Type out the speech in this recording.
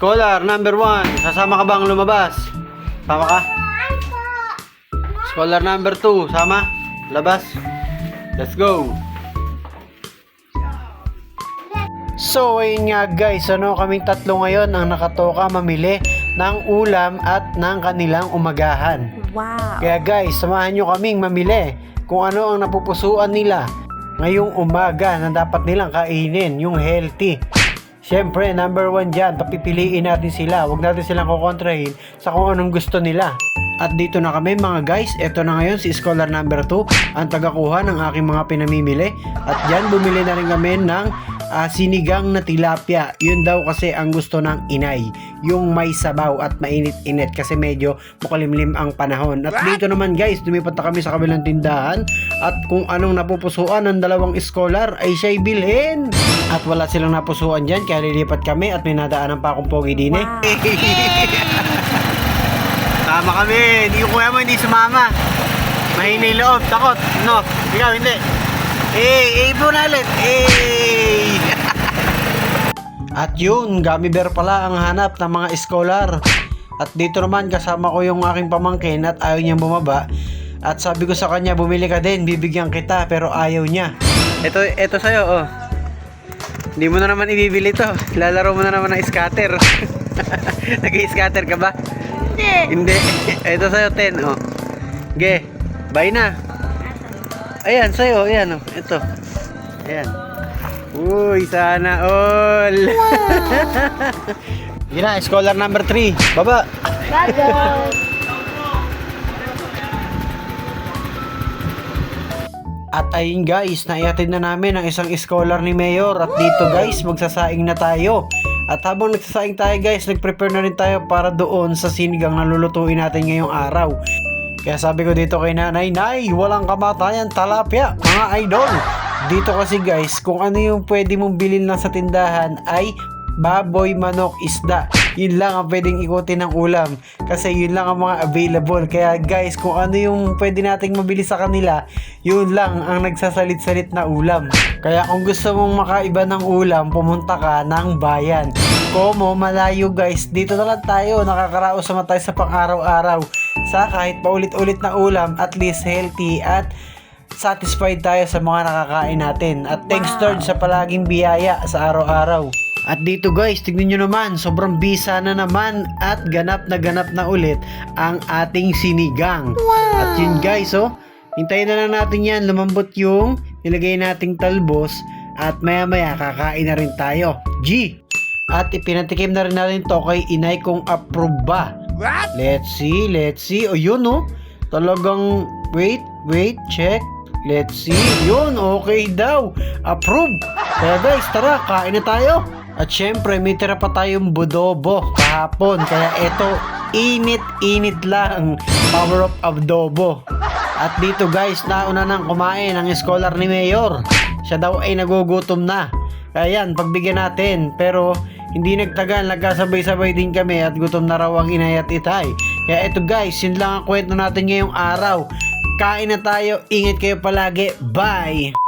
Scholar number 1, sasama ka bang lumabas? Sama ka? Scholar number 2, sama? Labas? Let's go! So, ayun nga guys, kaming tatlo ngayon ang nakatoka mamili ng ulam at ng kanilang umagahan. Wow! Kaya guys, samahan nyo kaming mamili kung ano ang napupusuan nila ngayong umaga na dapat nilang kainin, yung healthy. Siyempre, number 1 dyan, papipiliin natin sila. Huwag natin silang kukontrahin sa kung anong gusto nila. At dito na kami mga guys, eto na ngayon si Scholar number 2, ang tagakuha ng aking mga pinamimili. At dyan, bumili na rin kami ng sinigang na tilapia. Yun daw kasi ang gusto ng inay, yung may sabaw at mainit-init kasi medyo mukalimlim ang panahon. At dito naman guys, lumipat na kami sa kabilang tindahan at kung anong napupusuan ng dalawang scholar ay siya'y bilhin. At wala silang napusuan dyan kaya lilipat kami at may nadaanan pa akong pogi din eh. Wow. Tama kami, hindi ko kuya mo hindi sumama. Mahinay loob, takot. No, ikaw hindi. Po na ulit. At yun, gummy bear pala ang hanap ng mga scholar. At dito naman kasama ko yung aking pamangkin at ayaw niyang bumaba. At sabi ko sa kanya, bumili ka din, bibigyan kita, pero ayaw niya. Ito sa'yo, oh. Hindi mo na naman ibibili to. Lalaro mo na naman ng scatter. Nag-i-scatter ka ba? Hindi. Ito sa'yo, 10, oh. Ge, bye na. Ayan, sa'yo, ayan, oh. Ito. Ayan. Uy, sana all. Yun na, scholar number 3. Baba. At ayun guys, naihatid na namin ang isang scholar ni Mayor. At dito guys, magsasaing na tayo. At habang nagsasaing tayo guys, nag-prepare na rin tayo para doon sa sinigang na lulutuin natin ngayong araw. Kaya sabi ko dito kay nanay, Nay, walang kamatayan talapia, mga idol. Dito kasi guys, kung ano yung pwede mong bilhin lang sa tindahan ay baboy, manok, isda. Yun lang ang pwedeng ikutin ng ulam. Kasi yun lang ang mga available. Kaya guys, kung ano yung pwede nating mabili sa kanila, yun lang ang nagsasalit-salit na ulam. Kaya kung gusto mong makaiba ng ulam, pumunta ka ng bayan. Como, malayo guys, dito na lang tayo. Nakakaraos naman tayo sa pang-araw-araw. Sa kahit paulit-ulit na ulam, at least healthy at satisfied tayo sa mga nakakain natin. At thanks Lord sa palaging biyaya sa araw-araw. At dito guys, tignan nyo naman, sobrang bisa na naman at ganap na ulit ang ating sinigang. Wow. At yun guys, hintayin na lang natin yan, lumambot yung nilagay nating talbos at maya maya kakain na rin tayo. G! At ipinatikim na rin natin to kay inay kung approve ba. What? Let's see. O yun talagang wait, check. Let's see. Yun, okay daw. Approve. Kaya guys, tara, kain na tayo. At syempre, may tira pa tayong budobo kahapon. Kaya ito, init lang. Power of adobo. At dito guys, nauna nang kumain ang scholar ni Mayor. Siya daw ay nagugutom na. Kaya yan, pagbigyan natin. Pero hindi nagtagal, nagkasabay-sabay din kami at gutom na raw ang inay at itay. Kaya ito guys, yun lang ang kwento natin ngayong araw. Kain na tayo, ingat kayo palagi. Bye!